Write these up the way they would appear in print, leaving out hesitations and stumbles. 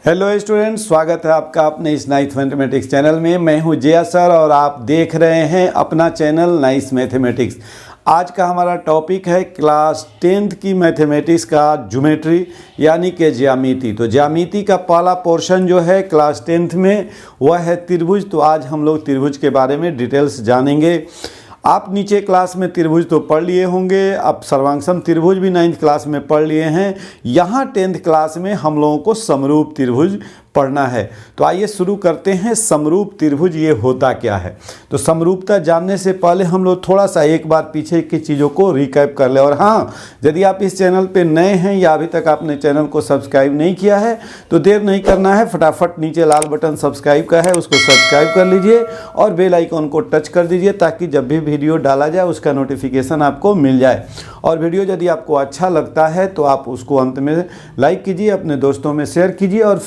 Hello students, स्वागत है आपका अपने इस नाइस मैथमेटिक्स चैनल में। मैं हूं जया सर और आप देख रहे हैं अपना चैनल नाइस मैथमेटिक्स। आज का हमारा टॉपिक है क्लास 10th की मैथमेटिक्स का ज्योमेट्री यानी कि ज्यामिति। तो ज्यामिति का पहला पोर्शन जो है क्लास 10th में वह है त्रिभुज। तो आज हम लोग त्रिभुज के बारे में डिटेल्स जानेंगे। आप नीचे क्लास में त्रिभुज तो पढ़ लिए होंगे, अब सर्वांगसम त्रिभुज भी 9th क्लास में पढ़ लिए हैं। यहाँ 10th क्लास में हम लोगों को समरूप त्रिभुज पढ़ना है। तो आइए शुरू करते हैं। समरूप त्रिभुज ये होता क्या है? तो समरूपता जानने से पहले हम लोग थोड़ा सा एक बार पीछे की चीज़ों को रिकैप कर ले। और हाँ, यदि आप इस चैनल पे नए हैं या अभी तक आपने चैनल को सब्सक्राइब नहीं किया है तो देर नहीं करना है, फटाफट नीचे लाल बटन सब्सक्राइब का है उसको सब्सक्राइब कर लीजिए और बेल आइकॉन को टच कर दीजिए ताकि जब भी वीडियो डाला जाए उसका नोटिफिकेशन आपको मिल जाए। और वीडियो यदि आपको अच्छा लगता है तो आप उसको अंत में लाइक कीजिए, अपने दोस्तों में शेयर कीजिए और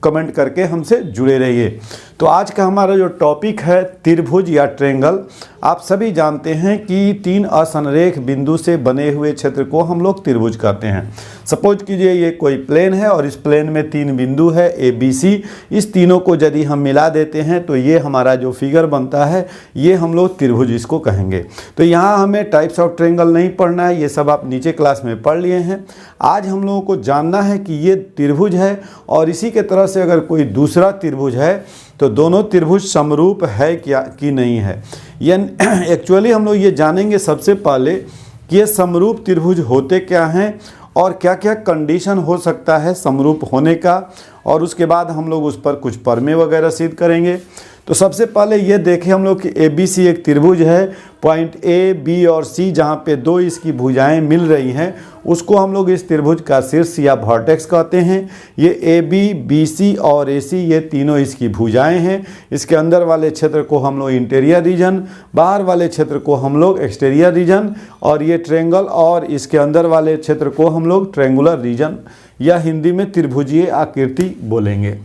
कमेंट करके हमसे जुड़े रहिए। तो आज का हमारा जो टॉपिक है त्रिभुज या ट्रायंगल। आप सभी जानते हैं कि तीन असंरेख बिंदु से बने हुए क्षेत्र को हम लोग त्रिभुज कहते हैं। सपोज कीजिए ये कोई प्लेन है और इस प्लेन में तीन बिंदु है ए बी सी। इस तीनों को यदि हम मिला देते हैं तो ये हमारा जो फिगर बनता है ये हम लोग त्रिभुज इसको कहेंगे। तो यहाँ हमें टाइप्स ऑफ ट्रायंगल नहीं पढ़ना है, ये सब आप नीचे क्लास में पढ़ लिए हैं। आज हम लोगों को जानना है कि ये त्रिभुज है और इसी के तरह से अगर कोई दूसरा त्रिभुज है तो दोनों त्रिभुज समरूप है क्या कि नहीं है। यानी एक्चुअली हम लोग ये जानेंगे सबसे पहले कि ये समरूप त्रिभुज होते क्या हैं और क्या क्या कंडीशन हो सकता है समरूप होने का, और उसके बाद हम लोग उस पर कुछ प्रमेय वगैरह सिद्ध करेंगे। तो सबसे पहले ये देखें हम लोग कि ए बी सी एक त्रिभुज है। पॉइंट ए बी और सी जहाँ पे दो इसकी भुजाएं मिल रही हैं उसको हम लोग इस त्रिभुज का शीर्ष या वर्टेक्स कहते हैं। ये ए बी, बी सी और ए सी ये तीनों इसकी भुजाएं हैं। इसके अंदर वाले क्षेत्र को हम लोग इंटीरियर रीजन, बाहर वाले क्षेत्र को हम लोग एक्सटीरियर रीजन, और ये ट्रायंगल और इसके अंदर वाले क्षेत्र को हम लोग ट्रायंगुलर रीजन या हिंदी में त्रिभुजीय आकृति बोलेंगे।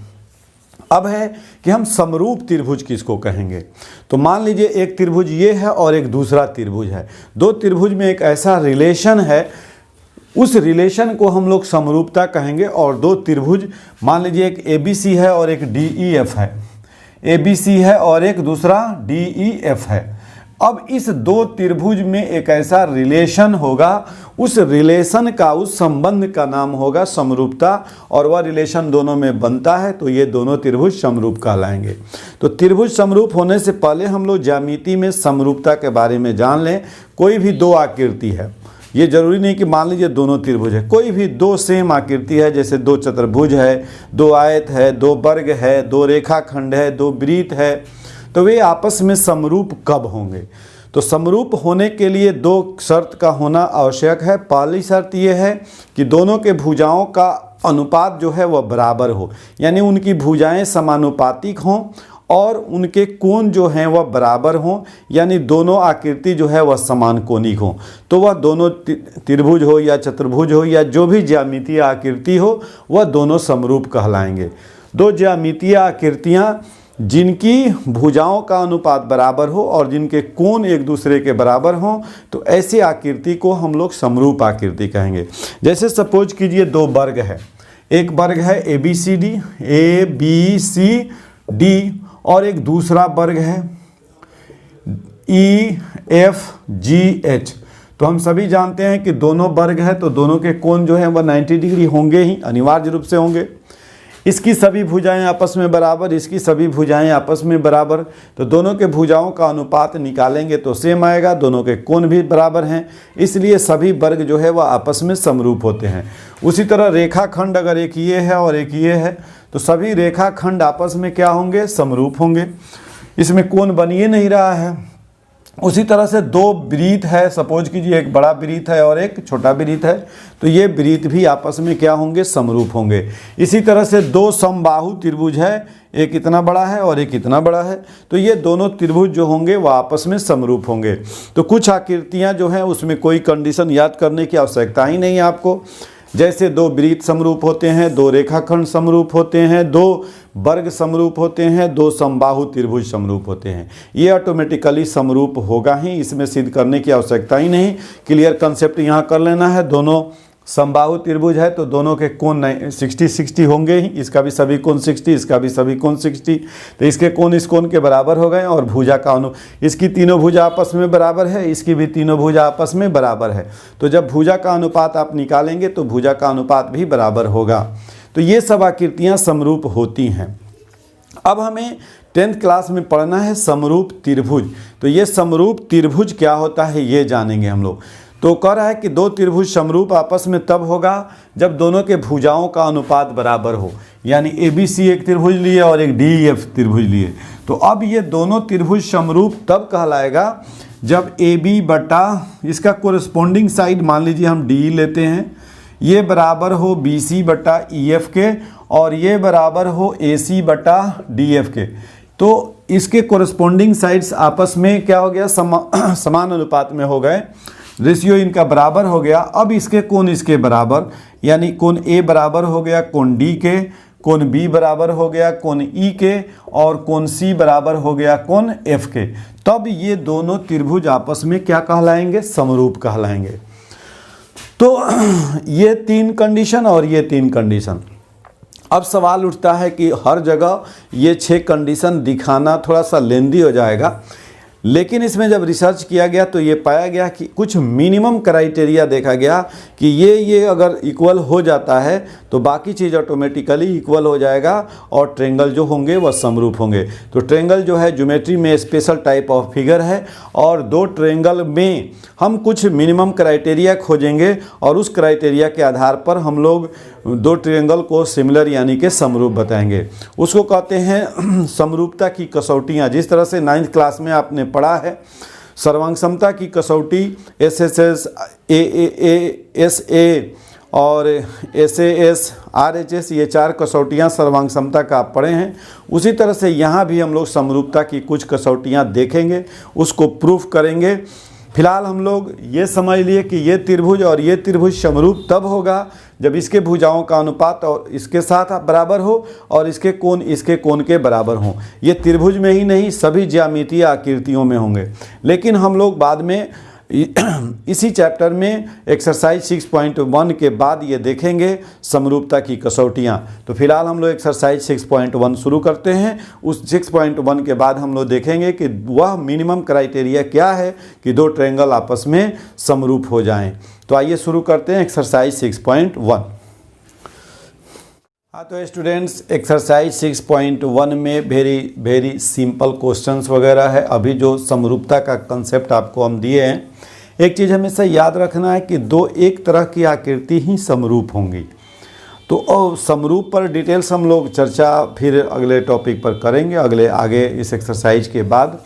अब है कि हम समरूप त्रिभुज किसको कहेंगे। तो मान लीजिए एक त्रिभुज ये है और एक दूसरा त्रिभुज है। दो त्रिभुज में एक ऐसा रिलेशन है, उस रिलेशन को हम लोग समरूपता कहेंगे। और दो त्रिभुज मान लीजिए एक ए बी सी है और एक डी ई एफ है। ए बी सी है और एक दूसरा डी ई एफ है। अब इस दो त्रिभुज में एक ऐसा रिलेशन होगा, उस रिलेशन का, उस संबंध का नाम होगा समरूपता, और वह रिलेशन दोनों में बनता है तो ये दोनों त्रिभुज समरूप कहलाएंगे। तो त्रिभुज समरूप होने से पहले हम लोग ज्यामिति में समरूपता के बारे में जान लें। कोई भी दो आकृति है, ये जरूरी नहीं कि मान लीजिए दोनों त्रिभुज है, कोई भी दो सेम आकृति है, जैसे दो चतुर्भुज है, दो आयत है, दो वर्ग है, दो रेखाखंड है, दो वृत्त है, तो वे आपस में समरूप कब होंगे? तो समरूप होने के लिए दो शर्त का होना आवश्यक है। पहली शर्त यह है कि दोनों के भुजाओं का अनुपात जो है वह बराबर हो, यानी उनकी भुजाएं समानुपातिक हों और उनके कोण जो हैं वह बराबर हों, यानी दोनों आकृति जो है वह समान कोणिक हों। तो वह दोनों त्रिभुज हो या चतुर्भुज हो या जो भी ज्यामितीय आकृति हो वह दोनों समरूप कहलाएंगे। दो ज्यामितीय आकृतियाँ जिनकी भुजाओं का अनुपात बराबर हो और जिनके कोण एक दूसरे के बराबर हों तो ऐसी आकृति को हम लोग समरूप आकृति कहेंगे। जैसे सपोज कीजिए दो वर्ग है, एक वर्ग है A B C D, A B C D, और एक दूसरा वर्ग है ई एफ जी एच। तो हम सभी जानते हैं कि दोनों वर्ग है तो दोनों के कोण जो है वह 90 डिग्री होंगे ही, अनिवार्य रूप से होंगे। इसकी सभी भुजाएं आपस में बराबर, इसकी सभी भुजाएं आपस में बराबर, तो दोनों के भुजाओं का अनुपात निकालेंगे तो सेम आएगा। दोनों के कोण भी बराबर हैं, इसलिए सभी वर्ग जो है वह आपस में समरूप होते हैं। उसी तरह रेखाखंड अगर एक ये है और एक ये है तो सभी रेखाखंड आपस में क्या होंगे? समरूप होंगे। इसमें कोण बन ही नहीं रहा है। उसी तरह से दो वृत्त है, सपोज कीजिए एक बड़ा वृत्त है और एक छोटा वृत्त है, तो ये वृत्त भी आपस में क्या होंगे? समरूप होंगे। इसी तरह से दो समबाहु त्रिभुज है, एक इतना बड़ा है और एक इतना बड़ा है, तो ये दोनों त्रिभुज जो होंगे वह आपस में समरूप होंगे। तो कुछ आकृतियाँ जो हैं उसमें कोई कंडीशन याद करने की आवश्यकता ही नहीं है आपको। जैसे दो वृत्त समरूप होते हैं, दो रेखाखंड समरूप होते हैं, दो वर्ग समरूप होते हैं, दो समबाहु त्रिभुज समरूप होते हैं, ये ऑटोमेटिकली समरूप होगा ही, इसमें सिद्ध करने की आवश्यकता ही नहीं। क्लियर कंसेप्ट यहाँ कर लेना है। दोनों समबाहु त्रिभुज है तो दोनों के कोण 60-60 होंगे ही, इसका भी सभी कोण 60, इसका भी सभी कोण 60, तो इसके कोण इस कोण के बराबर हो गए। और भुजा का इसकी तीनों भुजा आपस में बराबर है, इसकी भी तीनों भुजा आपस में बराबर है। तो जब भुजा का अनुपात आप निकालेंगे तो भुजा का अनुपात भी बराबर होगा। तो ये सब आकृतियाँ समरूप होती हैं। अब हमें 10th क्लास में पढ़ना है समरूप त्रिभुज। तो ये समरूप त्रिभुज क्या होता है ये जानेंगे हम लोग। तो कह रहा है कि दो त्रिभुज समरूप आपस में तब होगा जब दोनों के भुजाओं का अनुपात बराबर हो। यानी ABC एक त्रिभुज लिए और एक DEF त्रिभुज लिए, तो अब ये दोनों त्रिभुज समरूप तब कहलाएगा जब AB बटा इसका कोरिस्पोंडिंग साइड मान लीजिए हम DE लेते हैं, ये बराबर हो BC बटा EF के और ये बराबर हो AC बटा DF के। तो इसके कोरिस्पोंडिंग साइड्स आपस में क्या हो गया, समान अनुपात में हो गए, रेशियो इनका बराबर हो गया। अब इसके कोण इसके बराबर, यानी कोण A बराबर हो गया कोण D के, कोण B बराबर हो गया कोण E के और कोण C बराबर हो गया कोण F के। तब ये दोनों त्रिभुज आपस में क्या कहलाएंगे, समरूप कहलाएंगे। तो ये 3 कंडीशन और ये 3 कंडीशन। अब सवाल उठता है कि हर जगह ये 6 कंडीशन दिखाना थोड़ा सा लेंदी हो जाएगा, लेकिन इसमें जब रिसर्च किया गया तो ये पाया गया कि कुछ मिनिमम क्राइटेरिया देखा गया कि ये अगर इक्वल हो जाता है तो बाकी चीज़ ऑटोमेटिकली इक्वल हो जाएगा और ट्रेंगल जो होंगे वह समरूप होंगे। तो ट्रेंगल जो है ज्योमेट्री में स्पेशल टाइप ऑफ फिगर है और दो ट्रेंगल में हम कुछ मिनिमम क्राइटेरिया खोजेंगे और उस क्राइटेरिया के आधार पर हम लोग दो ट्रायंगल को सिमिलर यानी कि समरूप बताएंगे। उसको कहते हैं समरूपता की कसौटियाँ। जिस तरह से 9th क्लास में आपने पढ़ा है सर्वांग समता की कसौटी SSS, AAA, SA और SAS, RHS, ये 4 कसौटियाँ सर्वांग समता का आप पढ़े हैं। उसी तरह से यहाँ भी हम लोग समरूपता की कुछ कसौटियाँ देखेंगे, उसको प्रूफ करेंगे। फिलहाल हम लोग ये समझ लिए कि ये त्रिभुज और ये त्रिभुज समरूप तब होगा जब इसके भुजाओं का अनुपात और इसके साथ बराबर हो और इसके कोण के बराबर हों। ये त्रिभुज में ही नहीं सभी ज्यामितीय आकृतियों में होंगे। लेकिन हम लोग बाद में इसी चैप्टर में एक्सरसाइज 6.1 के बाद ये देखेंगे समरूपता की कसौटियाँ। तो फिलहाल हम लोग एक्सरसाइज 6.1 शुरू करते हैं। उस 6.1 के बाद हम लोग देखेंगे कि वह मिनिमम क्राइटेरिया क्या है कि दो ट्रायंगल आपस में समरूप हो जाएं। तो आइए शुरू करते हैं एक्सरसाइज 6.1। हाँ तो स्टूडेंट्स एक्सरसाइज 6.1 में वेरी सिंपल क्वेश्चंस वगैरह है। अभी जो समरूपता का कंसेप्ट आपको हम दिए हैं, एक चीज़ हमेशा याद रखना है कि दो एक तरह की आकृति ही समरूप होंगी। तो समरूप पर डिटेल्स हम लोग चर्चा फिर अगले टॉपिक पर करेंगे आगे इस एक्सरसाइज के बाद,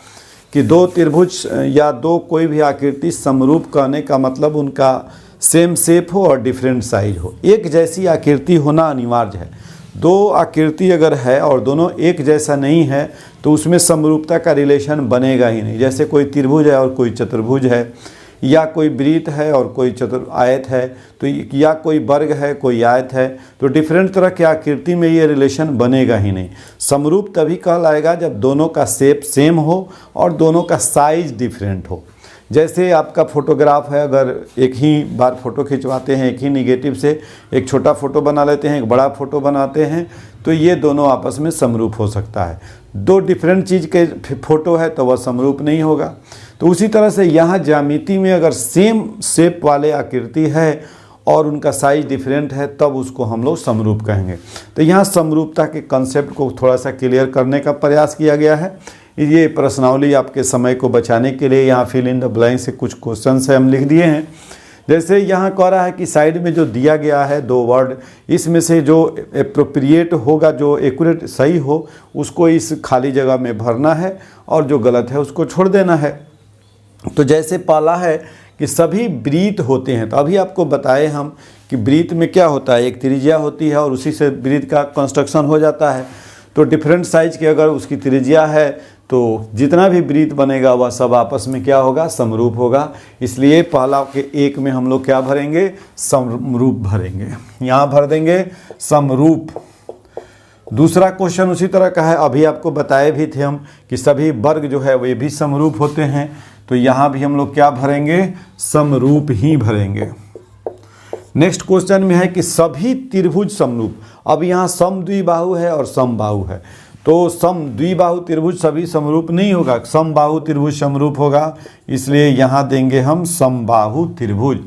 कि दो त्रिभुज या दो कोई भी आकृति समरूप कहने का मतलब उनका सेम शेप हो और डिफरेंट साइज हो। एक जैसी आकृति होना अनिवार्य है। दो आकृति अगर है और दोनों एक जैसा नहीं है तो उसमें समरूपता का रिलेशन बनेगा ही नहीं। जैसे कोई त्रिभुज है और कोई चतुर्भुज है, या कोई वृत्त है और कोई आयत है, तो या कोई वर्ग है कोई आयत है, तो डिफरेंट तरह की आकृति में ये रिलेशन बनेगा ही नहीं। समरूप तभी कहलाएगा जब दोनों का शेप सेम हो और दोनों का साइज डिफरेंट हो। जैसे आपका फोटोग्राफ है, अगर एक ही बार फ़ोटो खिंचवाते हैं, एक ही निगेटिव से एक छोटा फ़ोटो बना लेते हैं, एक बड़ा फ़ोटो बनाते हैं, तो ये दोनों आपस में समरूप हो सकता है। दो डिफरेंट चीज़ के फ़ोटो है तो वह समरूप नहीं होगा। तो उसी तरह से यहाँ ज्यामिति में अगर सेम शेप वाले आकृति है और उनका साइज डिफरेंट है तब उसको हम लोग समरूप कहेंगे। तो यहाँ समरूपता के कंसेप्ट को थोड़ा सा क्लियर करने का प्रयास किया गया है। ये प्रश्नावली आपके समय को बचाने के लिए यहाँ फिल इन द ब्लैंक से कुछ क्वेश्चन है हम लिख दिए हैं। जैसे यहाँ कह रहा है कि साइड में जो दिया गया है दो वर्ड, इसमें से जो एप्रोप्रिएट होगा, जो एक्यूरेट सही हो, उसको इस खाली जगह में भरना है और जो गलत है उसको छोड़ देना है। तो जैसे पहला है कि सभी वृत्त होते हैं, तो अभी आपको बताए हम कि वृत्त में क्या होता है, एक त्रिज्या होती है और उसी से वृत्त का कंस्ट्रक्शन हो जाता है। तो डिफरेंट साइज की अगर उसकी त्रिज्या है तो जितना भी वृत्त बनेगा वह सब आपस में क्या होगा, समरूप होगा। इसलिए पहला के एक में हम लोग क्या भरेंगे, समरूप भरेंगे, यहाँ भर देंगे समरूप। दूसरा क्वेश्चन उसी तरह का है, अभी आपको बताए भी थे हम कि सभी वर्ग जो है वे भी समरूप होते हैं, तो यहाँ भी हम लोग क्या भरेंगे, समरूप ही भरेंगे। नेक्स्ट क्वेश्चन में है कि सभी त्रिभुज समरूप। अब यहाँ समद्विबाहु है और समबाहु है, तो समद्विबाहु त्रिभुज सभी समरूप नहीं होगा, समबाहु त्रिभुज समरूप होगा, इसलिए यहाँ देंगे हम समबाहु त्रिभुज।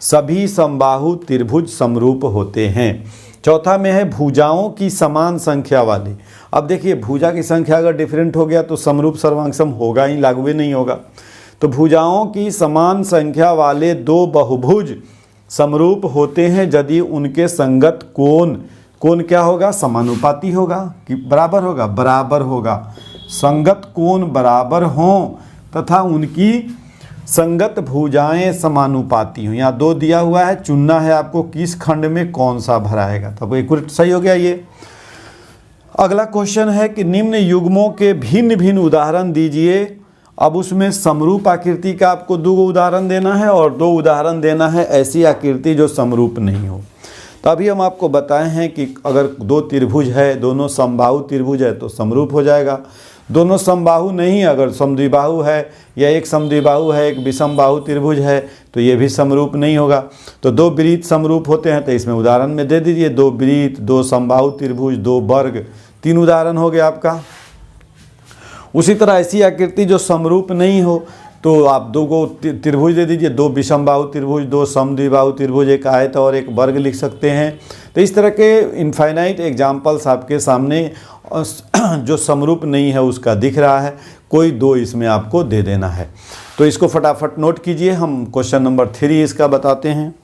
सभी समबाहु त्रिभुज समरूप होते हैं। चौथा में है भुजाओं की समान संख्या वाले। अब देखिए भुजा की संख्या अगर डिफरेंट हो गया तो समरूप सर्वांग होगा ही, लागू ही नहीं होगा। तो भुजाओं की समान संख्या वाले दो बहुभुज समरूप होते हैं यदि उनके संगत कोण क्या होगा, समानुपाती होगा कि बराबर होगा, बराबर होगा। संगत कोण बराबर हों तथा उनकी संगत भुजाएं समानुपाती हों। यहाँ 2 दिया हुआ है, चुनना है आपको किस खंड में कौन सा भराएगा, तब एक सही हो गया ये। अगला क्वेश्चन है कि निम्न युग्मों के भिन्न भिन्न उदाहरण दीजिए। अब उसमें समरूप आकृति का आपको 2 उदाहरण देना है और 2 उदाहरण देना है ऐसी आकृति जो समरूप नहीं हो। तो अभी हम आपको बताए हैं कि अगर 2 त्रिभुज है, दोनों समबाहु त्रिभुज है तो समरूप हो जाएगा। दोनों समबाहु नहीं, अगर समद्विबाहु है या एक समद्विबाहु है एक विषमबाहु त्रिभुज है तो ये भी समरूप नहीं होगा। तो 2 वृत्त समरूप होते हैं, तो इसमें उदाहरण में दे दीजिए 2 वृत्त, 2 समबाहु त्रिभुज, 2 वर्ग, 3 उदाहरण हो गया आपका। उसी तरह ऐसी आकृति जो समरूप नहीं हो तो आप 2 त्रिभुज दे दीजिए, 2 विषमबाहु त्रिभुज, 2 समद्विबाहु त्रिभुज, एक आयत और एक वर्ग लिख सकते हैं। तो इस तरह के इनफाइनाइट एग्जाम्पल्स आपके सामने जो समरूप नहीं है उसका दिख रहा है, कोई 2 इसमें आपको दे देना है। तो इसको फटाफट नोट कीजिए, हम क्वेश्चन नंबर 3 इसका बताते हैं।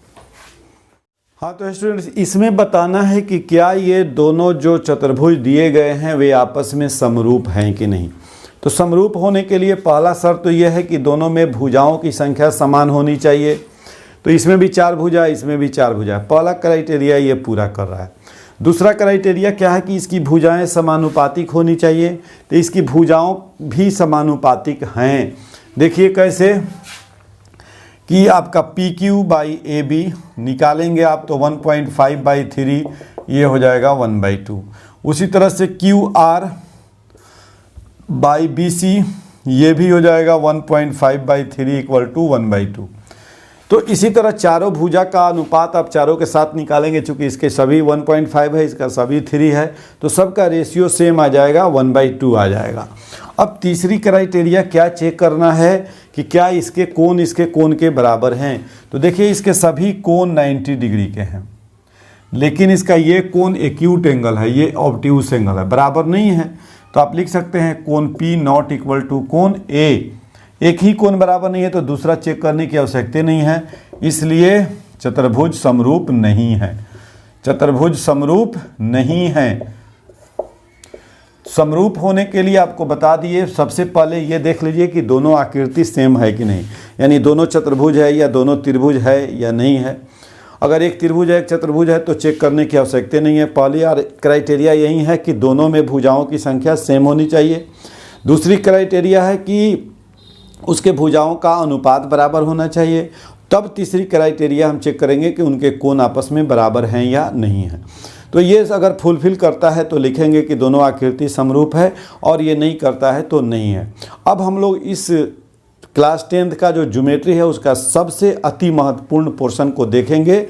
हाँ तो स्टूडेंट्स, इसमें बताना है कि क्या ये दोनों जो चतुर्भुज दिए गए हैं वे आपस में समरूप हैं कि नहीं। तो समरूप होने के लिए पहला शर्त तो यह है कि दोनों में भुजाओं की संख्या समान होनी चाहिए। तो इसमें भी 4 भुजा, इसमें भी 4 भुजा, पहला क्राइटेरिया ये पूरा कर रहा है। दूसरा क्राइटेरिया क्या है कि इसकी भुजाएं समानुपातिक होनी चाहिए। तो इसकी भुजाओं भी समानुपातिक हैं। देखिए कैसे कि आपका PQ/AB निकालेंगे आप तो 1.5/3 ये हो जाएगा 1/2। उसी तरह से QR/BC ये भी हो जाएगा 1.5/3 = 1/2। तो इसी तरह चारों भुजा का अनुपात आप चारों के साथ निकालेंगे, चूँकि इसके सभी 1.5 है, इसका सभी 3 है, तो सबका रेशियो सेम आ जाएगा, 1/2 आ जाएगा। अब तीसरी क्राइटेरिया क्या चेक करना है कि क्या इसके कोण के बराबर हैं। तो देखिए इसके सभी कोण 90 डिग्री के हैं, लेकिन इसका ये कोण एक्यूट एंगल है, ये ऑब्ट्यूस एंगल है, बराबर नहीं है। तो आप लिख सकते हैं कोण P नॉट इक्वल टू कोण A। एक ही कोण बराबर नहीं है तो दूसरा चेक करने की आवश्यकता नहीं है, इसलिए चतुर्भुज समरूप नहीं है। चतुर्भुज समरूप नहीं है। समरूप होने के लिए आपको बता दिए, सबसे पहले ये देख लीजिए कि दोनों आकृति सेम है कि नहीं, यानी दोनों चतुर्भुज है या दोनों त्रिभुज है या नहीं है। अगर एक त्रिभुज है एक चतुर्भुज है तो चेक करने की आवश्यकता नहीं है। पहली क्राइटेरिया यही है कि दोनों में भुजाओं की संख्या सेम होनी चाहिए। दूसरी क्राइटेरिया है कि उसके भुजाओं का अनुपात बराबर होना चाहिए। तब तीसरी क्राइटेरिया हम चेक करेंगे कि उनके कोण आपस में बराबर हैं या नहीं है। तो ये अगर फुलफिल करता है तो लिखेंगे कि दोनों आकृति समरूप है, और ये नहीं करता है तो नहीं है। अब हम लोग इस क्लास 10th का जो ज्योमेट्री है उसका सबसे अति महत्वपूर्ण पोर्शन को देखेंगे।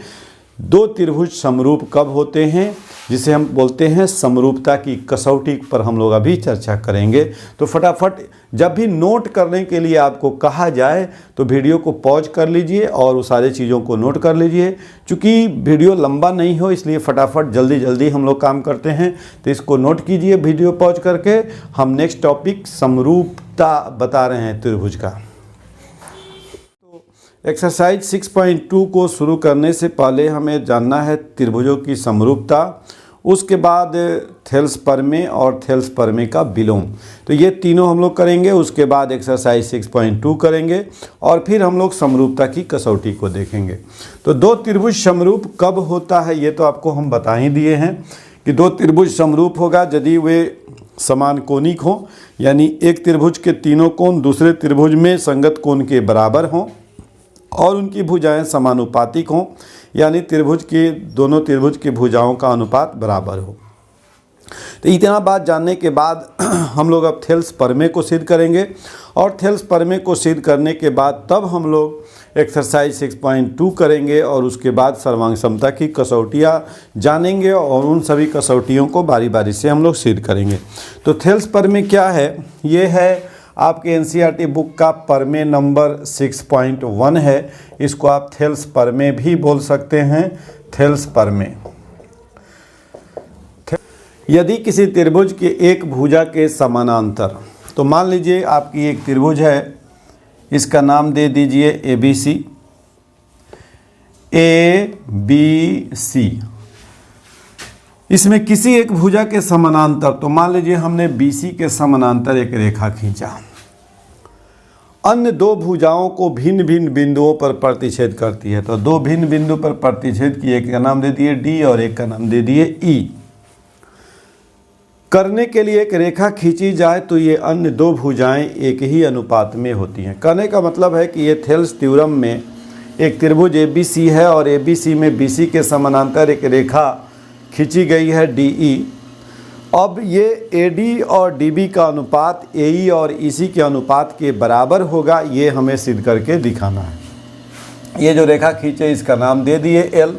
2 त्रिभुज समरूप कब होते हैं, जिसे हम बोलते हैं समरूपता की कसौटी पर हम लोग अभी चर्चा करेंगे। तो फटाफट जब भी नोट करने के लिए आपको कहा जाए तो वीडियो को पॉज कर लीजिए और उस सारे चीज़ों को नोट कर लीजिए। चूँकि वीडियो लंबा नहीं हो इसलिए फटाफट जल्दी जल्दी हम लोग काम करते हैं, तो इसको नोट कीजिए वीडियो पॉज करके। हम नेक्स्ट टॉपिक समरूपता बता रहे हैं त्रिभुज का। एक्सरसाइज 6.2 को शुरू करने से पहले हमें जानना है त्रिभुजों की समरूपता, उसके बाद थेल्स परमे और थेल्स परमे का विलोम। तो ये तीनों हम लोग करेंगे, उसके बाद एक्सरसाइज 6.2 करेंगे और फिर हम लोग समरूपता की कसौटी को देखेंगे। तो 2 त्रिभुज समरूप कब होता है ये तो आपको हम बता ही दिए हैं कि 2 त्रिभुज समरूप होगा यदि वे समान कोणिक हों, यानी एक त्रिभुज के तीनों कोण दूसरे त्रिभुज में संगत कोण के बराबर हों और उनकी भुजाएं समानुपातिक हों, यानी दोनों त्रिभुज की भुजाओं का अनुपात बराबर हो। तो इतना बात जानने के बाद हम लोग अब थेल्स प्रमेय को सिद्ध करेंगे, और थेल्स प्रमेय को सिद्ध करने के बाद तब हम लोग एक्सरसाइज 6.2 करेंगे, और उसके बाद सर्वांग समता की कसौटियाँ जानेंगे और उन सभी कसौटियों को बारी बारी से हम लोग सिद्ध करेंगे। तो थेल्स प्रमेय क्या है? ये है आपके एनसीईआरटी बुक का प्रमेय नंबर 6.1 है। इसको आप थेल्स प्रमेय भी बोल सकते हैं, थेल्स प्रमेय। यदि किसी त्रिभुज के एक भुजा के समानांतर, तो मान लीजिए आपकी एक त्रिभुज है, इसका नाम दे दीजिए ABC, ABC। इसमें किसी एक भुजा के समानांतर, तो मान लीजिए हमने BC के समानांतर एक रेखा खींचा, अन्य दो भुजाओं को भिन्न भिन्न बिंदुओं पर प्रतिच्छेद करती है। तो दो भिन्न बिंदु पर प्रतिच्छेद की, एक का नाम दे दिए D और एक का नाम दे दिए E। करने के लिए एक रेखा खींची जाए तो ये अन्य दो भुजाएं एक ही अनुपात में होती हैं। कहने का मतलब है कि ये थेल्स थ्योरम में एक त्रिभुज ABC है और ABC में BC के समानांतर एक रेखा खींची गई है DE। अब ये AD और DB का अनुपात AE और EC के अनुपात के बराबर होगा, ये हमें सिद्ध करके दिखाना है। ये जो रेखा खींचे इसका नाम दे दिए L।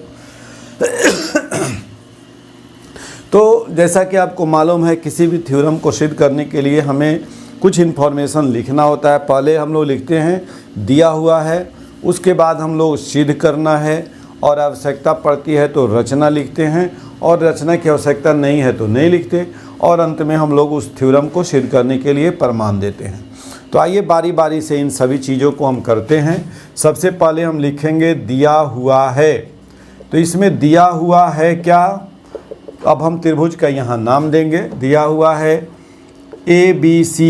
तो जैसा कि आपको मालूम है, किसी भी थ्योरम को सिद्ध करने के लिए हमें कुछ इन्फॉर्मेशन लिखना होता है। पहले हम लोग लिखते हैं दिया हुआ है, उसके बाद हम लोग सिद्ध करना है, और आवश्यकता पड़ती है तो रचना लिखते हैं, और रचना की आवश्यकता नहीं है तो नहीं लिखते, और अंत में हम लोग उस थ्योरम को सिद्ध करने के लिए प्रमाण देते हैं। तो आइए बारी बारी से इन सभी चीज़ों को हम करते हैं। सबसे पहले हम लिखेंगे दिया हुआ है। तो इसमें दिया हुआ है क्या? अब हम त्रिभुज का यहाँ नाम देंगे। दिया हुआ है ABC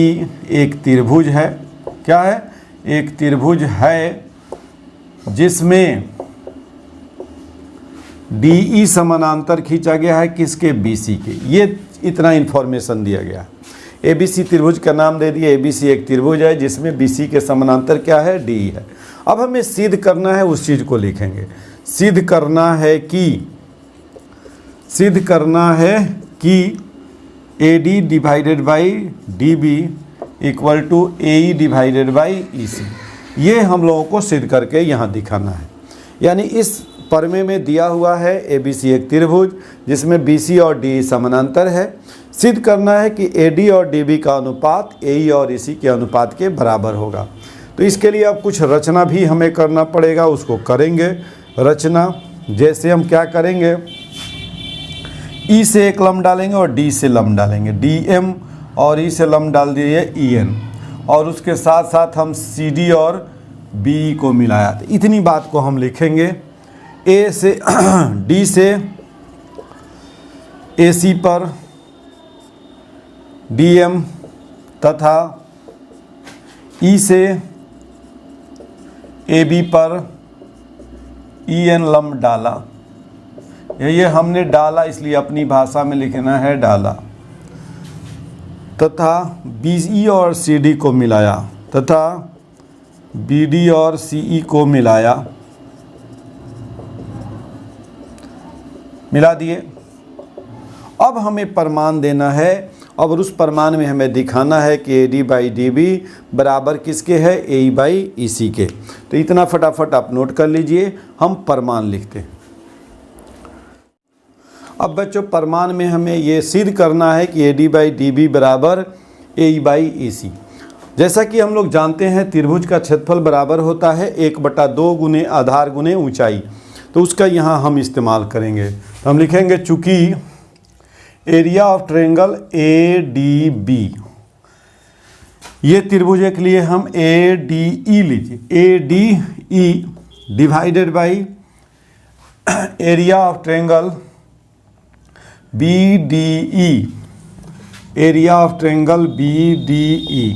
एक त्रिभुज है। क्या है? एक त्रिभुज है जिसमें DE समानांतर खींचा गया है, किसके? BC के। ये इतना इन्फॉर्मेशन दिया गया है। ABC त्रिभुज का नाम दे दिए। ABC एक त्रिभुज है जिसमें BC के समानांतर क्या है? DE है। अब हमें सिद्ध करना है, उस चीज़ को लिखेंगे। सिद्ध करना है कि AD divided by DB equal to AE divided by EC। ये हम लोगों को सिद्ध करके यहाँ दिखाना है। यानी इस प्रमेय में दिया हुआ है ABC एक त्रिभुज जिसमें BC और DE समानांतर है। सिद्ध करना है कि AD और DB का अनुपात AE और EC के अनुपात के बराबर होगा। तो इसके लिए अब कुछ रचना भी हमें करना पड़ेगा, उसको करेंगे। रचना जैसे हम क्या करेंगे, E से एक लम्ब डालेंगे और D से लम्ब डालेंगे, DM, और E से लम्ब डाल दिए EN, और उसके साथ साथ हम CD और BE को मिलाया। तो इतनी बात को हम लिखेंगे। A से D से AC पर DM तथा E से AB पर EN लम्ब डाला। ये हमने डाला, इसलिए अपनी भाषा में लिखना है डाला। तथा BE और CD को मिलाया, तथा BD और CE को मिलाया, मिला दिए। अब हमें प्रमाण देना है, और उस प्रमाण में हमें दिखाना है कि AD बाई DB बराबर किसके है? AE बाई EC के। तो इतना फटाफट आप नोट कर लीजिए, हम प्रमाण लिखते हैं। अब बच्चों, प्रमाण में हमें ये सिद्ध करना है कि AD बाई DB बराबर AE बाई EC। जैसा कि हम लोग जानते हैं, त्रिभुज का क्षेत्रफल बराबर होता है 1/2 गुने आधार गुने ऊंचाई। तो उसका यहाँ हम इस्तेमाल करेंगे। तो हम लिखेंगे चूँकि एरिया ऑफ ट्रायंगल ADB, ये त्रिभुज के लिए हम ADE लीजिए, ADE divided by area of triangle BDE, area of triangle BDE।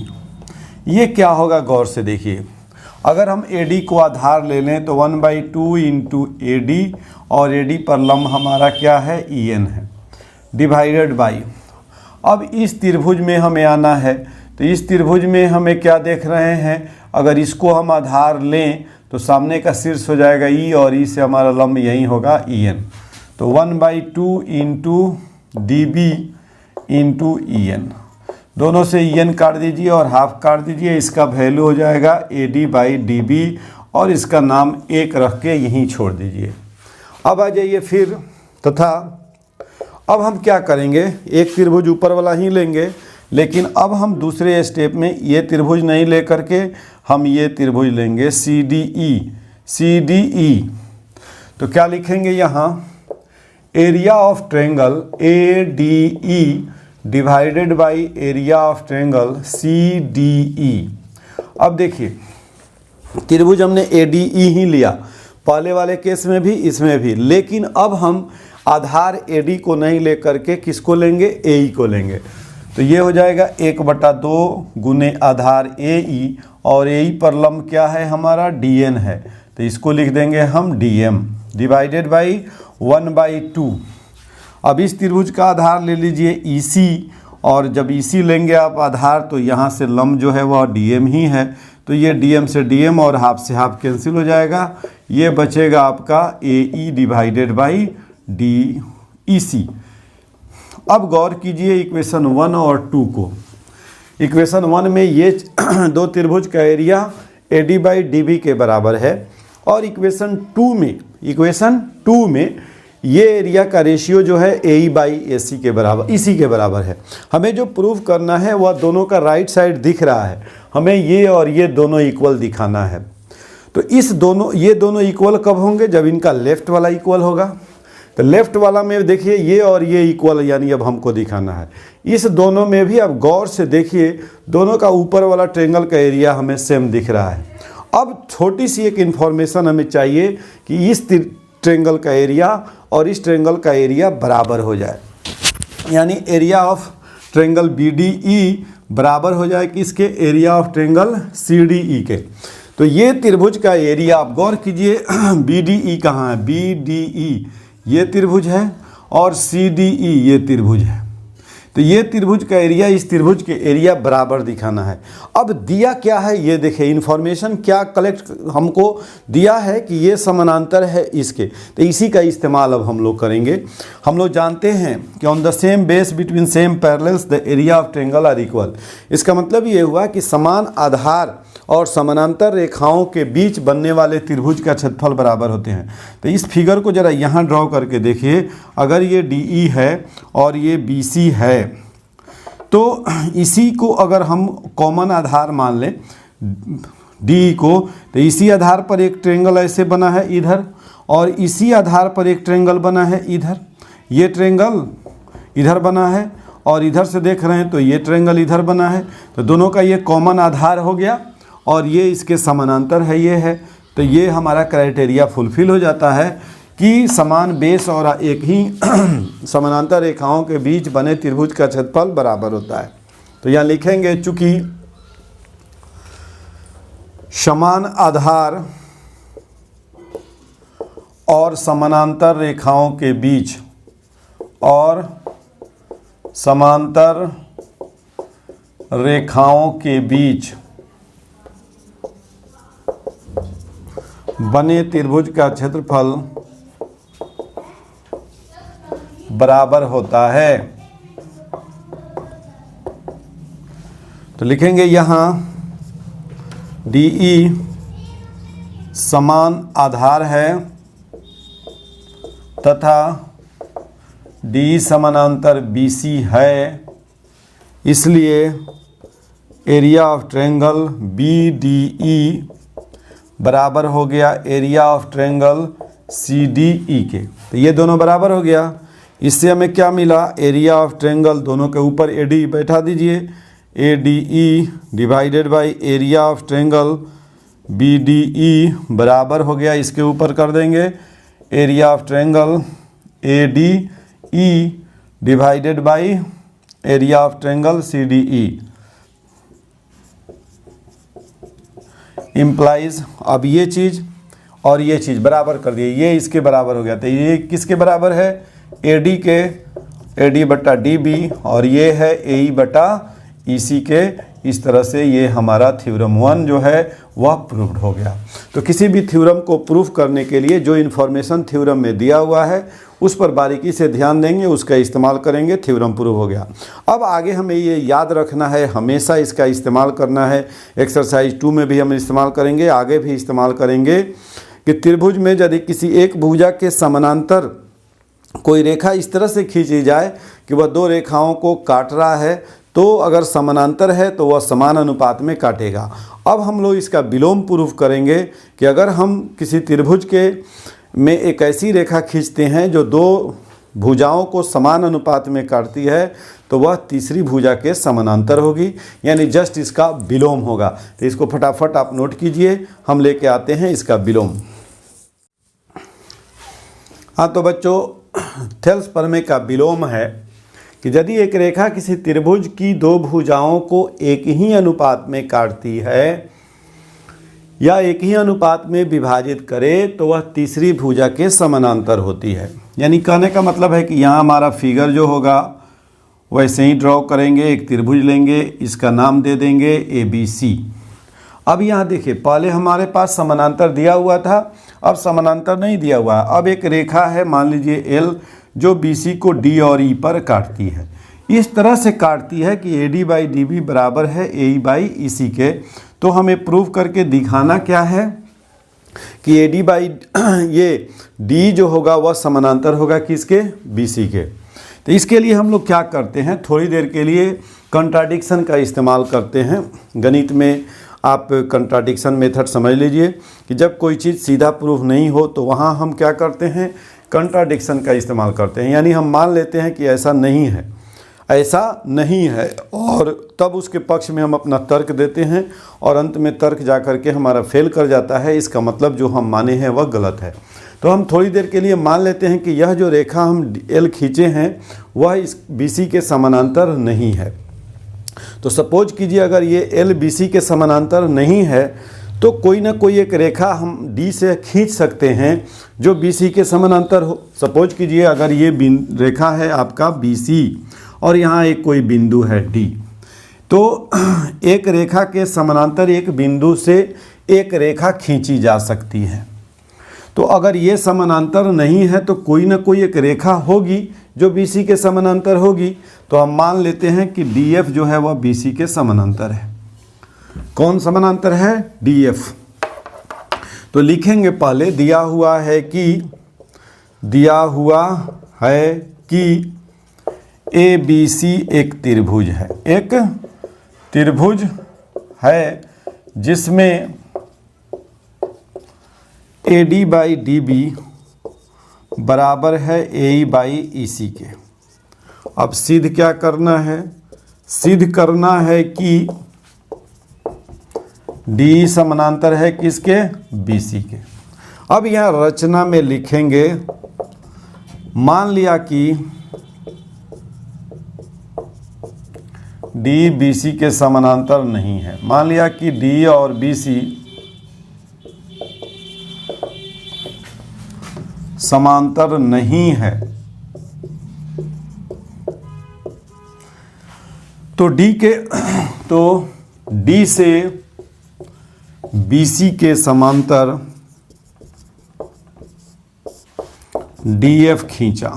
ये क्या होगा, गौर से देखिए। अगर हम AD को आधार ले लें तो 1/2 इंटू AD, और AD पर लम्ब हमारा क्या है? EN है, डिवाइडेड बाई। अब इस त्रिभुज में हमें आना है, तो इस त्रिभुज में हमें क्या देख रहे हैं? अगर इसको हम आधार लें तो सामने का शीर्ष हो जाएगा E, और E से हमारा लम्ब यही होगा EN। तो 1/2 into DB into E N, दोनों से ई एन काट दीजिए और हाफ काट दीजिए, इसका वैल्यू हो जाएगा A D by D B और इसका नाम 1 रख के यहीं छोड़ दीजिए। अब आ जाइए फिर तथा अब हम क्या करेंगे, एक त्रिभुज ऊपर वाला ही लेंगे, लेकिन अब हम दूसरे स्टेप में ये त्रिभुज नहीं ले करके हम ये त्रिभुज लेंगे सी डी ई। तो क्या लिखेंगे यहाँ, area of triangle A D E divided by area of triangle C D E. अब देखिए त्रिभुज हमने ए डी ई ही लिया, पहले वाले केस में भी इसमें भी, लेकिन अब हम आधार ए डी को नहीं ले करके किसको लेंगे, ए ई को लेंगे। तो ये हो जाएगा 1/2 गुने आधार ए ई, और ए ई पर लंब क्या है हमारा, डी एन है, तो इसको लिख देंगे हम डी एम डिवाइडेड बाई 1/2। अब इस त्रिभुज का आधार ले लीजिए ई सी, और जब ई सी लेंगे आप आधार तो यहाँ से लंब जो है वह डी एम ही है, तो ये डी एम से डी एम और हाफ से हाफ कैंसिल हो जाएगा, ये बचेगा आपका ए ई डिवाइडेड बाई डी ई सी। अब गौर कीजिए इक्वेशन 1 और 2 को। इक्वेशन 1 में ये दो त्रिभुज का area A D by D B के बराबर है, और इक्वेशन 2 में ये एरिया का रेशियो जो है ए ई बाई ए सी के बराबर, इसी के बराबर है। हमें जो प्रूव करना है वह दोनों का राइट साइड दिख रहा है, हमें ये और ये दोनों इक्वल दिखाना है। तो ये दोनों इक्वल कब होंगे, जब इनका लेफ्ट वाला इक्वल होगा। तो लेफ्ट वाला में देखिए ये और ये इक्वल, यानी अब हमको दिखाना है। इस दोनों में भी अब गौर से देखिए, दोनों का ऊपर वाला ट्रायंगल का एरिया हमें सेम दिख रहा है। अब छोटी सी एक इन्फॉर्मेशन हमें चाहिए कि इस ट्रायंगल का एरिया और इस ट्रायंगल का एरिया बराबर हो जाए, यानी area of triangle B D E बराबर हो जाए किसके, area of triangle C D E के। तो ये त्रिभुज का एरिया आप गौर कीजिए, बी डी ई कहाँ है, बी डी ई ये त्रिभुज है और सी डी ई ये त्रिभुज है। तो ये त्रिभुज का एरिया इस त्रिभुज के एरिया बराबर दिखाना है। अब दिया क्या है ये देखिए, इन्फॉर्मेशन क्या कलेक्ट हमको दिया है कि ये समानांतर है इसके, तो इसी का इस्तेमाल अब हम लोग करेंगे। हम लोग जानते हैं कि on the same base between same parallels the area of triangle are equal. इसका मतलब ये हुआ कि समान आधार और समानांतर रेखाओं के बीच बनने वाले त्रिभुज का क्षेत्रफल बराबर होते हैं। तो इस फिगर को जरा यहाँ ड्रॉ करके देखिए, अगर ये डी ई है और ये बी सी है, तो इसी को अगर हम कॉमन आधार मान लें डी को, तो इसी आधार पर एक ट्रायंगल ऐसे बना है इधर, और इसी आधार पर एक ट्रायंगल बना है इधर। ये ट्रायंगल इधर बना है और इधर से देख रहे हैं तो ये ट्रायंगल इधर बना है, तो दोनों का ये कॉमन आधार हो गया और ये इसके समानांतर है, ये है। तो ये हमारा क्राइटेरिया फुलफिल हो जाता है कि समान बेस और एक ही समानांतर रेखाओं के बीच बने त्रिभुज का क्षेत्रफल बराबर होता है। तो यहाँ लिखेंगे चूंकि समान आधार और समानांतर रेखाओं के बीच और समांतर रेखाओं के बीच बने त्रिभुज का क्षेत्रफल बराबर होता है। तो लिखेंगे यहाँ DE समान आधार है तथा DE समानांतर BC है, इसलिए एरिया ऑफ ट्रायंगल BDE बराबर हो गया एरिया ऑफ ट्रायंगल CDE के। तो ये दोनों बराबर हो गया। इससे हमें क्या मिला, एरिया ऑफ ट्रायंगल, दोनों के ऊपर AD बैठा दीजिए, ADE divided by area of triangle BDE बराबर हो गया, इसके ऊपर कर देंगे area of triangle ADE divided by area of triangle CDE implies. अब ये चीज़ और ये चीज़ बराबर कर दिए, ये इसके बराबर हो गया। तो ये किसके बराबर है, AD के, AD बटा DB, और ये है AE बटा EC के। इस तरह से ये हमारा थ्योरम 1 जो है वह प्रूव्ड हो गया। तो किसी भी थ्योरम को प्रूव करने के लिए जो इन्फॉर्मेशन थ्योरम में दिया हुआ है उस पर बारीकी से ध्यान देंगे, उसका इस्तेमाल करेंगे, थ्योरम प्रूव हो गया। अब आगे हमें ये याद रखना है, हमेशा इसका इस्तेमाल करना है। एक्सरसाइज 2 में भी हम इस्तेमाल करेंगे, आगे भी इस्तेमाल करेंगे कि त्रिभुज में यदि किसी एक भुजा के समानांतर कोई रेखा इस तरह से खींची जाए कि वह दो रेखाओं को काट रहा है, तो अगर समानांतर है तो वह समान अनुपात में काटेगा। अब हम लोग इसका विलोम प्रूफ करेंगे कि अगर हम किसी त्रिभुज के में एक ऐसी रेखा खींचते हैं जो दो भुजाओं को समान अनुपात में काटती है, तो वह तीसरी भुजा के समानांतर होगी, यानी जस्ट इसका विलोम होगा। तो इसको फटाफट आप नोट कीजिए, हम लेके आते हैं इसका विलोम। हाँ तो बच्चों, थेल्स प्रमेय का विलोम है कि यदि एक रेखा किसी त्रिभुज की दो भुजाओं को एक ही अनुपात में काटती है या एक ही अनुपात में विभाजित करे, तो वह तीसरी भुजा के समानांतर होती है। यानी कहने का मतलब है कि यहाँ हमारा फिगर जो होगा वैसे ही ड्रॉ करेंगे, एक त्रिभुज लेंगे, इसका नाम दे देंगे ABC। अब यहाँ देखिए, पहले हमारे पास समानांतर दिया हुआ था, अब समानांतर नहीं दिया हुआ है। अब एक रेखा है, मान लीजिए L, जो BC को D और E पर काटती है। इस तरह से काटती है कि AD बाई DB बराबर है AE बाई EC के। तो हमें प्रूव करके दिखाना क्या है कि AD बाई ये D जो होगा वह समानांतर होगा किसके, BC के। तो इसके लिए हम लोग क्या करते हैं, थोड़ी देर के लिए कंट्राडिक्शन का इस्तेमाल करते हैं। गणित में आप कंट्राडिक्शन मेथड समझ लीजिए कि जब कोई चीज़ सीधा प्रूफ नहीं हो तो वहाँ हम क्या करते हैं, कंट्राडिक्शन का इस्तेमाल करते हैं। यानी हम मान लेते हैं कि ऐसा नहीं है, ऐसा नहीं है, और तब उसके पक्ष में हम अपना तर्क देते हैं और अंत में तर्क जा कर के हमारा फेल कर जाता है। इसका मतलब जो हम माने हैं वह गलत है। तो हम थोड़ी देर के लिए मान लेते हैं कि यह जो रेखा हम L खींचे हैं वह इस BC के समानांतर नहीं है। तो सपोज कीजिए अगर ये L BC के समानांतर नहीं है तो कोई ना कोई एक रेखा हम D से खींच सकते हैं जो BC के समानांतर हो। सपोज कीजिए अगर ये रेखा है आपका BC और यहाँ एक कोई बिंदु है D, तो एक रेखा के समानांतर एक बिंदु से एक रेखा खींची जा सकती है। तो अगर ये समानांतर नहीं है तो कोई ना कोई एक रेखा होगी जो BC के समानांतर होगी। तो हम मान लेते हैं कि DF जो है वह BC के समानांतर है। कौन समानांतर है, DF। तो लिखेंगे, पहले दिया हुआ है कि ABC एक त्रिभुज है, एक त्रिभुज है जिसमें AD बाई DB बराबर है AE बाई EC के। अब सिद्ध क्या करना है, सिद्ध करना है कि D समानांतर है किसके, BC के। अब यहाँ रचना में लिखेंगे, मान लिया कि D BC के समानांतर नहीं है। मान लिया कि D और BC समांतर नहीं है, तो D से BC के समांतर DF खींचा।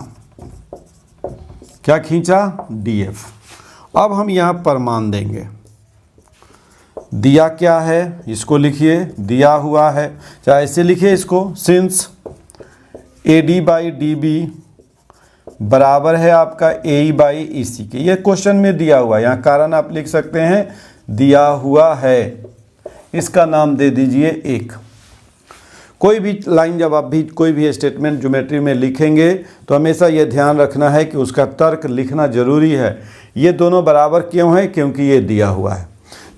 क्या खींचा, DF। अब हम यहाँ पर मान देंगे, दिया क्या है इसको लिखिए, दिया हुआ है, चाहे ऐसे लिखिए इसको, सिंस AD बाई DB बराबर है आपका AE बाई EC के। ये क्वेश्चन में दिया हुआ है, यहाँ कारण आप लिख सकते हैं, दिया हुआ है, इसका नाम दे दीजिए 1। कोई भी लाइन जब आप भी कोई भी स्टेटमेंट ज्योमेट्री में लिखेंगे तो हमेशा ये ध्यान रखना है कि उसका तर्क लिखना जरूरी है। ये दोनों बराबर क्यों है, क्योंकि ये दिया हुआ है।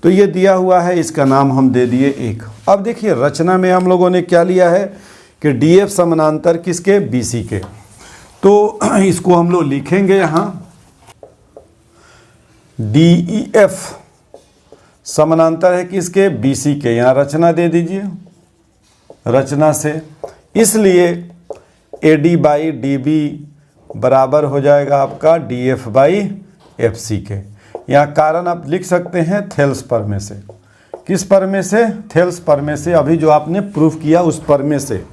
तो ये दिया हुआ है, इसका नाम हम दे दिए 1। अब देखिए रचना में हम लोगों ने क्या लिया है कि DF समानांतर किसके, BC के। तो इसको हम लोग लिखेंगे यहाँ, DEF समानांतर है किसके, BC के। यहाँ रचना दे दीजिए, रचना से, इसलिए AD बाई DB बराबर हो जाएगा आपका DF बाई FC के। यहाँ कारण आप लिख सकते हैं थेल्स प्रमेय से। किस प्रमेय से, थेल्स प्रमेय से, अभी जो आपने प्रूफ किया उस प्रमेय से।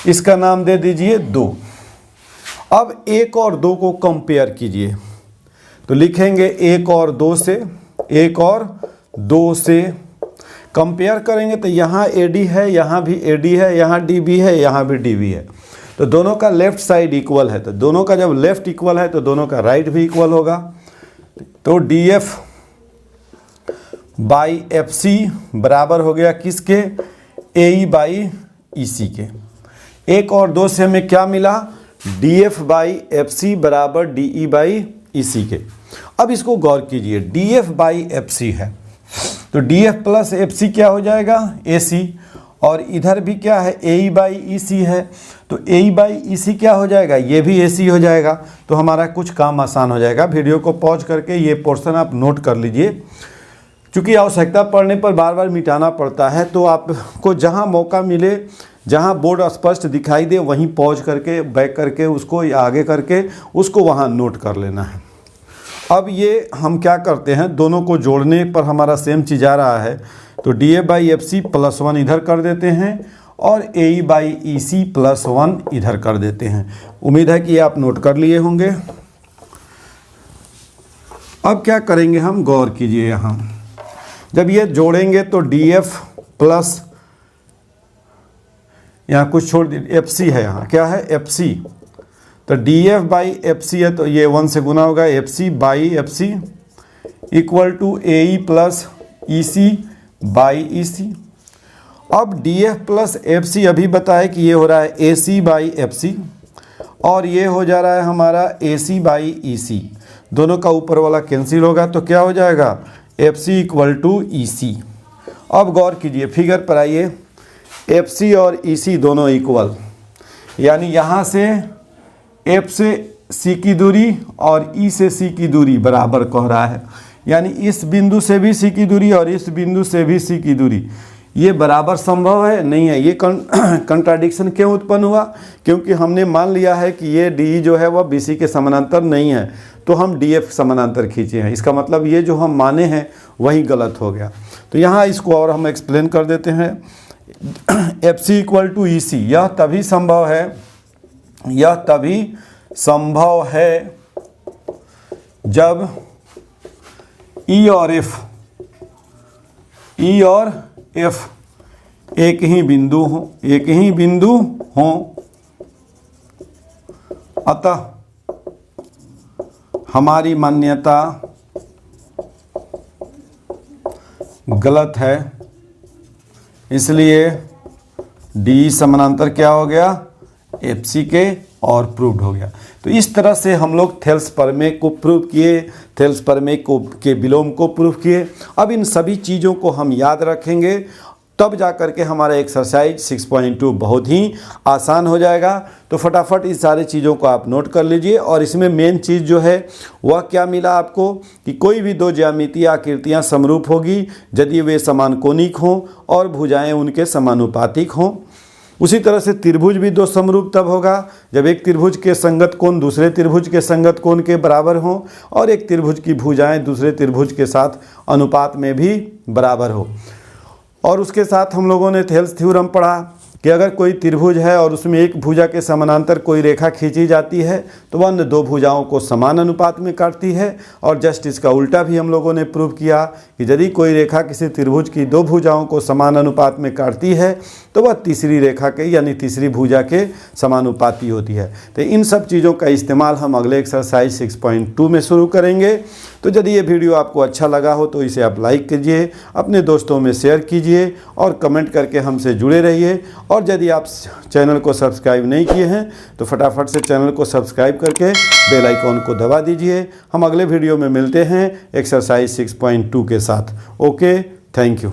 इसका नाम दे दीजिए 2। अब 1 और 2 को कंपेयर कीजिए, तो लिखेंगे 1 और 2 से, 1 और 2 से कंपेयर करेंगे तो यहाँ AD है, यहाँ भी AD है, यहाँ DB है, यहाँ भी DB है, तो दोनों का लेफ्ट साइड इक्वल है। तो दोनों का जब लेफ्ट इक्वल है तो दोनों का राइट भी इक्वल होगा। तो DF बाई FC बराबर हो गया किसके, AE बाई EC के। 1 और 2 से हमें क्या मिला, DF बाई FC बराबर DE बाई EC के। अब इसको गौर कीजिए, DF बाई FC है तो DF प्लस FC क्या हो जाएगा, AC, और इधर भी क्या है, AE बाई EC है, तो AE बाई EC क्या हो जाएगा, ये भी AC हो जाएगा। तो हमारा कुछ काम आसान हो जाएगा। वीडियो को पॉज करके ये पोर्शन आप नोट कर लीजिए, क्योंकि आवश्यकता पड़ने पर बार बार मिटाना पड़ता है। तो आपको जहाँ मौका मिले, जहाँ बोर्ड स्पष्ट दिखाई दे, वहीं पॉज करके बैक करके उसको या आगे करके उसको वहाँ नोट कर लेना है। अब ये हम क्या करते हैं, दोनों को जोड़ने पर हमारा सेम चीज़ आ रहा है, तो DF बाई FC प्लस 1 इधर कर देते हैं और AE बाई EC प्लस 1 इधर कर देते हैं। उम्मीद है कि आप नोट कर लिए होंगे। अब क्या करेंगे हम, गौर कीजिए, यहाँ जब ये जोड़ेंगे तो DF प्लस, यहाँ कुछ छोड़ दीजिए, FC है, यहाँ क्या है, FC, तो DF बाई FC है तो ये 1 से गुना होगा, FC by FC equal to AE plus EC by EC। अब DF प्लस FC अभी बताए कि ये हो रहा है AC बाई FC और ये हो जा रहा है हमारा AC बाई EC। दोनों का ऊपर वाला कैंसिल होगा तो क्या हो जाएगा, FC इक्वल टू EC। अब गौर कीजिए, फिगर पर आइए, FC और EC दोनों इक्वल, यानी यहाँ से F से C की दूरी और E से C की दूरी बराबर कह रहा है, यानी इस बिंदु से भी C की दूरी और इस बिंदु से भी C की दूरी ये बराबर संभव है, नहीं है। ये कंट्राडिक्शन क्यों उत्पन्न हुआ, क्योंकि हमने मान लिया है कि ये DE जो है वह BC के समानांतर नहीं है, तो हम DF समानांतर खींचे हैं। इसका मतलब ये जो हम माने हैं वही गलत हो गया। तो यहाँ इसको और हम एक्सप्लेन कर देते हैं। FC इक्वल टू EC, यह तभी संभव है जब E और F एक ही बिंदु हो, अतः हमारी मान्यता गलत है, इसलिए DE समानांतर क्या हो गया, FC के, और प्रूव्ड हो गया। तो इस तरह से हम लोग थेल्स प्रमेय को प्रूव किए, थेल्स प्रमेय के विलोम को प्रूव किए। अब इन सभी चीज़ों को हम याद रखेंगे, तब जा कर के हमारा एक्सरसाइज 6.2 बहुत ही आसान हो जाएगा। तो फटाफट इस सारी चीज़ों को आप नोट कर लीजिए। और इसमें मेन चीज़ जो है वह क्या मिला आपको, कि कोई भी दो ज्यामितीय आकृतियाँ समरूप होगी यदि वे समान कोणिक हों और भुजाएं उनके समानुपातिक हों। उसी तरह से त्रिभुज भी दो समरूप तब होगा जब एक त्रिभुज के संगत कोण दूसरे त्रिभुज के संगत कोण के बराबर हो और एक त्रिभुज की भुजाएं दूसरे त्रिभुज के साथ अनुपात में भी बराबर हो। और उसके साथ हम लोगों ने थेल्स थ्योरम पढ़ा कि अगर कोई त्रिभुज है और उसमें एक भुजा के समानांतर कोई रेखा खींची जाती है तो वह दो भुजाओं को समान अनुपात में काटती है। और जस्ट इसका उल्टा भी हम लोगों ने प्रूव किया कि यदि कोई रेखा किसी त्रिभुज की दो भुजाओं को समान अनुपात में काटती है तो वह तीसरी रेखा के यानी तीसरी भुजा के समानुपाती होती है। तो इन सब चीज़ों का इस्तेमाल हम अगले एक्सरसाइज 6.2 में शुरू करेंगे। तो यदि ये वीडियो आपको अच्छा लगा हो तो इसे आप लाइक कीजिए, अपने दोस्तों में शेयर कीजिए और कमेंट करके हमसे जुड़े रहिए। और यदि आप चैनल को सब्सक्राइब नहीं किए हैं तो फटाफट से चैनल को सब्सक्राइब करके बेल आइकॉन को दबा दीजिए। हम अगले वीडियो में मिलते हैं एक्सरसाइज 6.2 के साथ। Okay, thank you.